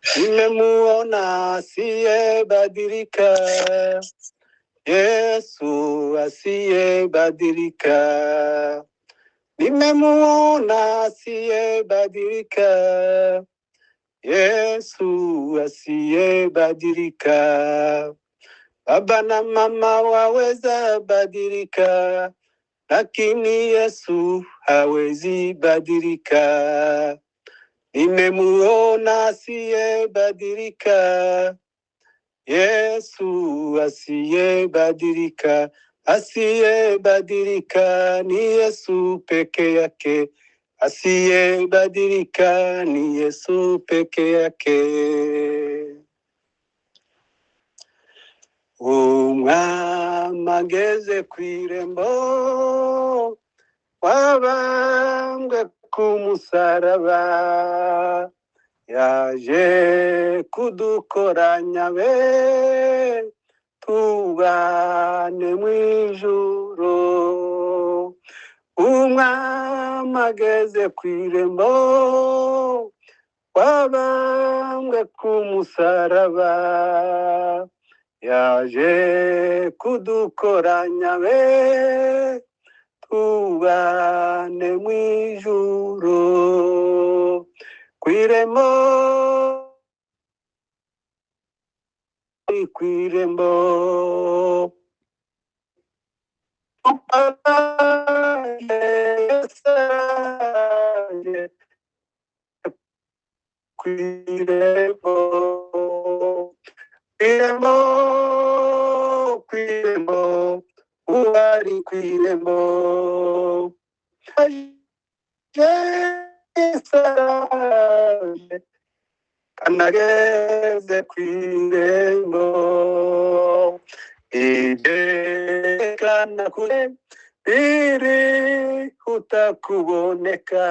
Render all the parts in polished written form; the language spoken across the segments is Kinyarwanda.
Nimemuona asiyebadilika, Yesu asiyebadilika. Nimemuona asiyebadilika, Yesu asiyebadilika. Baba na mama waweza badilika, lakini Yesu hawezi badilika. Nimemuona asiyebadilika, Yesu asiyebadilika. Asiyebadilika ni Yesu peke yake, asiyebadilika ni Yesu peke yake. Umwami ageze kw'irembo, wabambwe ku musaraba, yaje kudukoranya be tubane mw'ijuru. Umwami ageze kw'irembo, wabambwe ku musaraba, yaje kudukoranya be tubane mw'ijuru. Kw'irembo, kw'irembo, kw'irembo, kw'irembo, kw'irembo, uwari kw'irembo, kanageze kw'irembo, idekana kure birihuta kuboneka,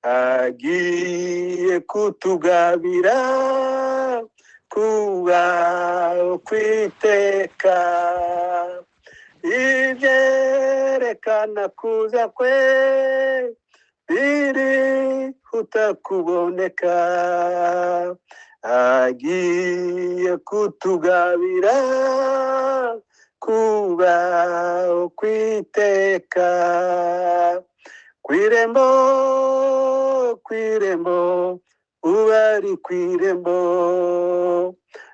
agiye kutugabira kubaho kw'iteka. Ivyerekana kuza kwe birihuta kuboneka, agiye kutugabira kubaho kw'iteka. Kw'irembo, kw'irembo, uwari kw'irembo,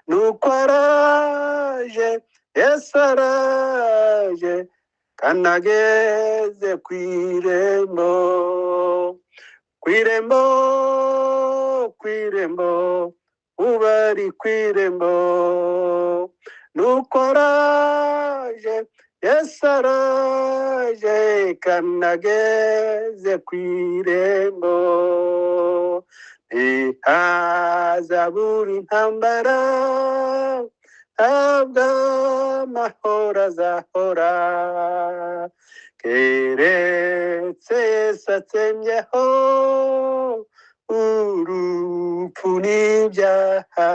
nuko araje, Yesu araje, kanageze kw'irembo. Kw'irembo, kw'irembo, ubari kw'irembo, nuko araje, Yesu araje, kanageze kw'irembo. Ntihazabura intambara, ntabwo amahoro azahora, keretse Yesu atsembyeho urupfu n'ibyaha.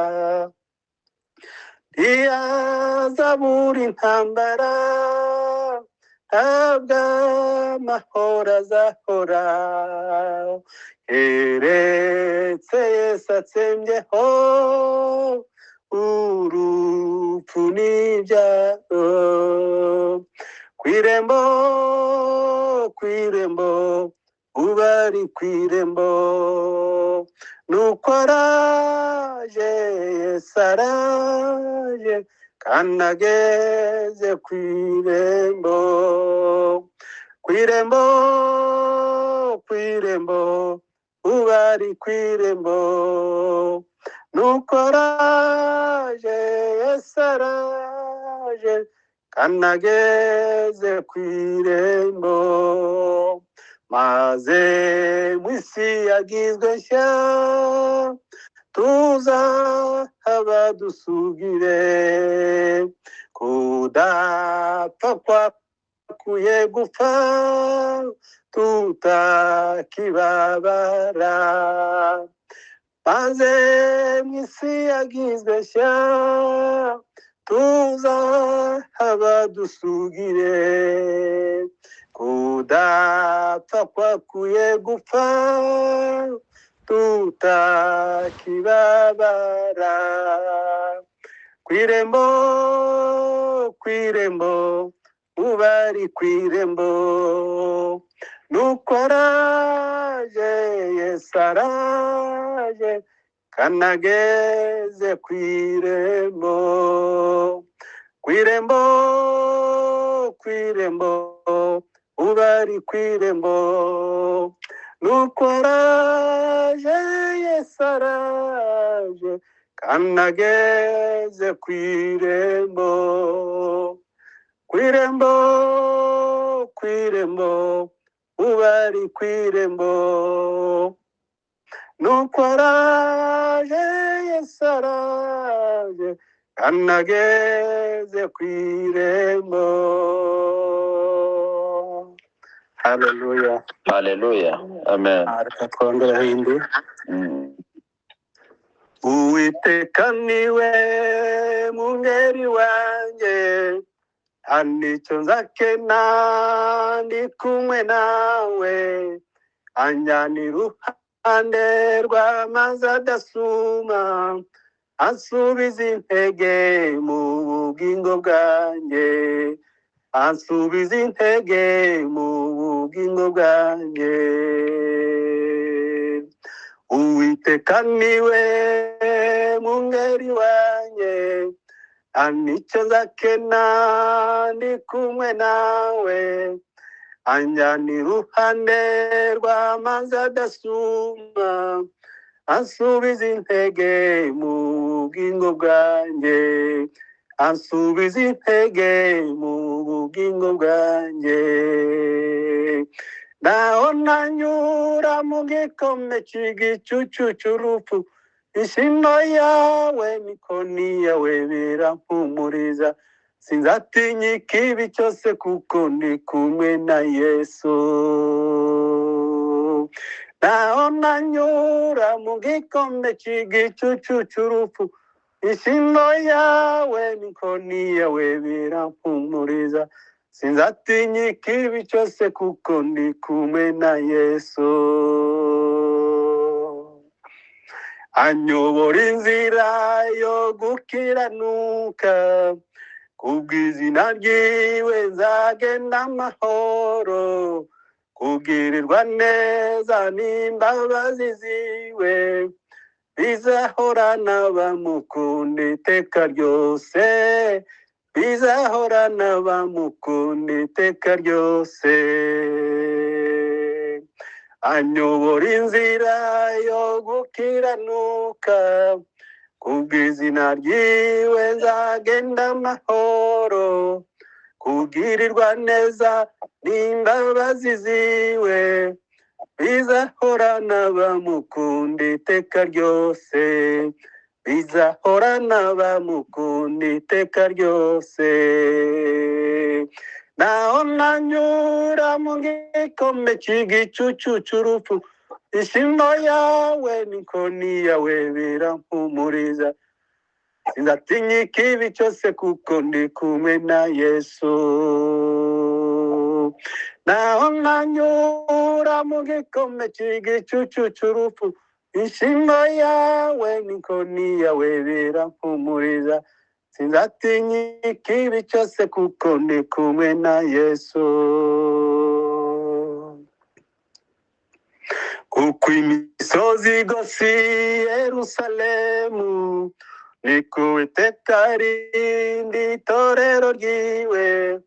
Ntihazabura intambara, ntabwo amahoro azahora, keretse Yesu atsembyeho urupfu n'ibyaha. Kw'irembo, kw'irembo, ubari kw'irembo, nuko araje, Yesu araje, kanageze kw'irembo. Kw'irembo, kw'irembo, ubari kw'irembo, nuko araje, Yesu araje, kanageze kw'irembo. Maze mw'isi yagizwe nshya, tuzahaba dusugire, kudapfa kwakuye gupfa, tutakibabara. Maze mw'isi yagizwe nshya, tuzahaba dusugire, kudapfa kwakuye gupfa, tutakibabara. Kwirembo, kwirembo, ubari kwirembo, nuko araje, Yesu araje, kanageze kwirembo. Kwirembo, kwirembo, ubari kwirembo, nuko araje, Yesu araje, kanageze kwirembo. Kwirembo, kwirembo, ubari kwirembo, nuko araje, Yesu araje, kanageze kwirembo. Haleluya. Haleluya. Amen. Reka twongere indi. Uwiteka niwe mungeri wanjye, nicyo nzakena ndi kumwe nawe, anjyana iruhande rw'amazi adasuma, ansubiza intege mu bugingo bwanjye, ansubiza intege mu bugingo bwanjye. Uwiteka niwe mungeri wanjye, nicyo nzakena ndi kumwe nawe, anjyana iruhande rw'amazi adasuma, ansubiza intege mu bugingo bwanjye, ansubiza intege mu bugingo bwanjye. Naho nanyura mu gikombe cy'igicucu cy'urupfu, ishimo yawe n'ikoni yawe birampumuriza, sinzatinya ikibi cyose kuko ndi kumwe na Yesu. Naho nanyura mu gikombe cy'igicucu cy'urupfu, ishimo yawe n'ikoni yawe birampumuriza, sinzatinya ikibi cyose kuko ndi kumwe na Yesu. Anyobora inzira yo gukiranuka, kubw'izina ryiwe nzagenda amahoro, kugirirwa neza n'imbabazi ziwe, bizahorana bamukunda iteka ryose, bizahorana bamukunda iteka ryose. Anyobora inzira yo gukiranuka, kubw'izina ryiwe nzagenda amahoro, kugirirwa neza n'imbabazi ziwe, bizahorana bamukunda iteka ryose, bizahorana bamukunda iteka ryose. Naho nanyura mu gikombe cy'igicucu cy'urupfu, ishimo yawe n'ikoni yawe birampumuriza, sinzatinya ikibi cyose kuko ndi kumwe na Yesu. Naho nanyura mu gikombe cy'igicucu cy'urupfu, ishimo yawe n'ikoni yawe birampumuriza, sinzatinya ikibi cyose kuko ndi kumwe na Yesu. Kuko imisozi igose Yerusalemu, niko Uwiteka arinda itorero ryiwe,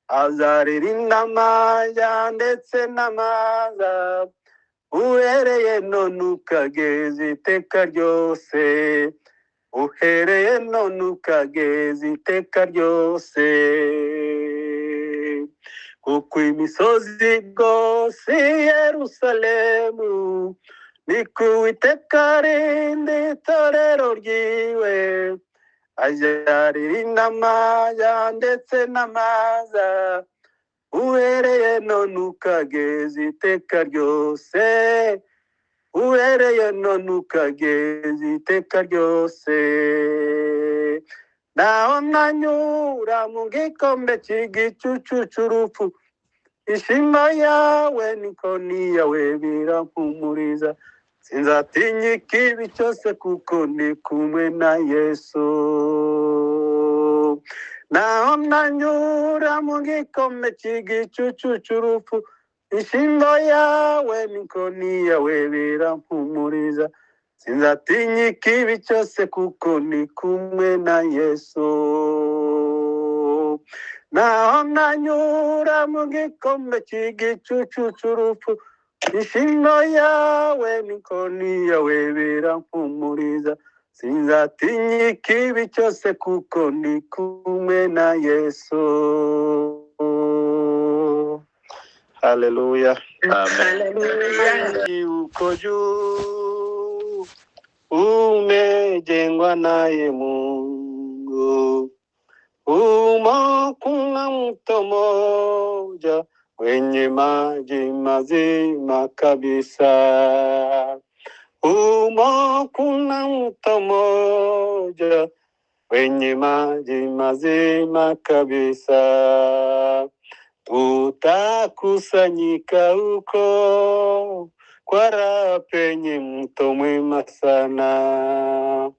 azaririnda amajya ndetse n'amaza, uhereye none ukageza iteka ryose, uhereye none ukageza iteka ryose. Kuko imisozi igose Yerusalemu, niko Uwiteka arinda itorero ryiwe, azaririnda amajya ndetse n'amaza, uhereye none ukageza iteka ryose, uhereye none ukageza iteka ryose. Naho nanyura mu gikombe cy'igicucu cy'urupfu, ishimo yawe n'ikoni yawe birampumuriza, sinzatinya ikibi cyose kuko ndi kumwe na Yesu. Naho nanyura mu gikombe cy'igicucu cy'urupfu, inshingo yawe n'inkoni yawe birampumuriza. Sinzatinya ikibi cyose kuko ndi kumwe na Yesu. Naho nanyura mu gikombe cy'igicucu cy'urupfu, inshingo yawe n'inkoni yawe birampumuriza. Sinzatinya ikibi cyose kuko ndi kumwe na Yesu. Haleluya. Amen. Uko juu umejengwa naye Mungu, umo kuna mto moja wenye maji mazima kabisa. Umo kuna mto moja wenye maji mazima kabisa. Tutakusanyika huko kwa raha penye mto mwema sana.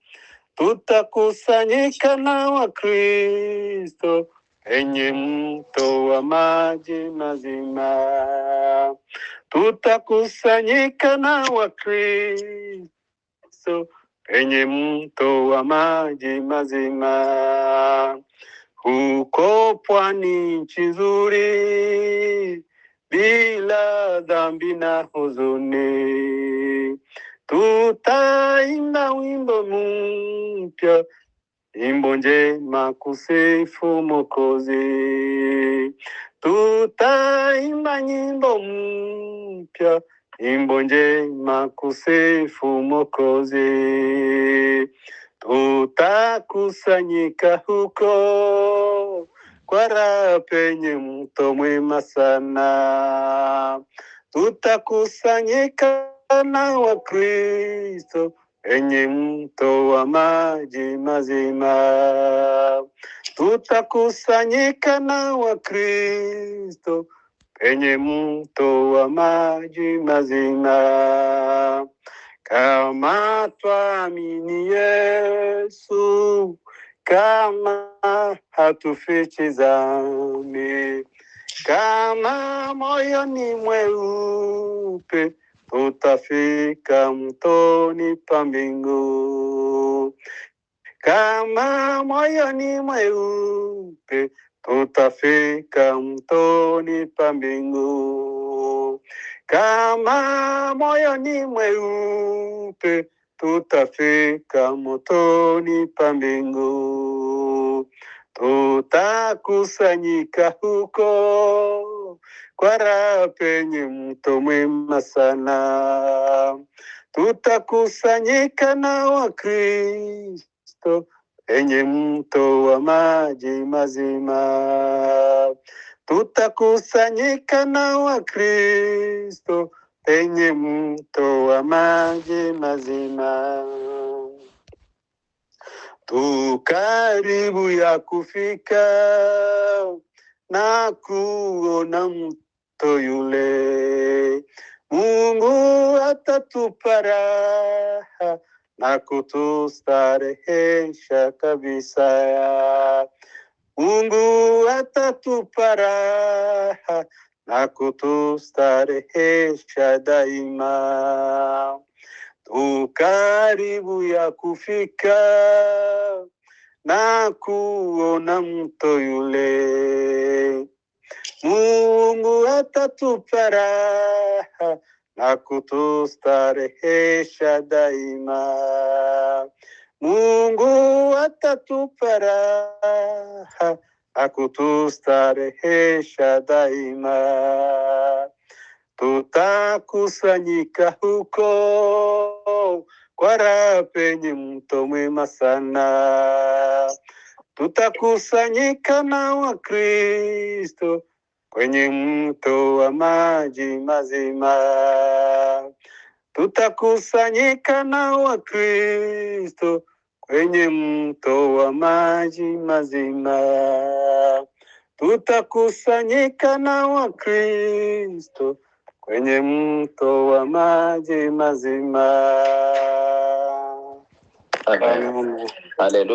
Tutakusanyika na Wakristo penye mto wa maji mazima. Tutakusanyika na Wakristo penye mto wa maji mazima. Huko pwani nchi nzuri bila dhambi na huzuni. Tutaimba wimbo mpya, wimbo njema kusifu Mwokozi. Tutaimba nyimbo mpya, wimbo njema kusifu Mwokozi. Tutakusanyika huko kwa raha penye mto mwema sana. Tutakusanyika na Wakristo penye mto wa maji mazima. Tutakusanyika na Wakristo penye mto wa maji mazima. Kama twamini Yesu, kama hatufichi dhambi, kama moyo ni mweupe, tutafika mtoni pa mbingu. Kama moyo ni mweupe, tutafika mtoni pa mbingu. Kama moyo ni mweupe, tutafika mtoni pa mbingu. Tutakusanyika huko kwa raha penye mto mwema sana. Tutakusanyika na Wakristo penye mto wa maji mazima. Tutakusanyika na Wakristo penye mto wa maji mazima. Tu karibu ya kufika na kuona mto yule. Mungu atatupa raha na kutustarehesha kabisa. Mungu atatupa raha na kutustarehesha daima. Tu karibu ya kufika na kuona mto yule. Mungu atatupa raha na kutustarehesha daima. Mungu atatupa raha na kutustarehesha daima. Tutakusanyika huko kwa raha penye mto mwema sana. Tutakusanyika na Wakristo kwenye mto wa maji mazima. Tutakusanyika na Wakristo kwenye mto wa maji mazima. Tutakusanyika na Wakristo kwenye mto wa maji mazima. Amen. Hallelujah.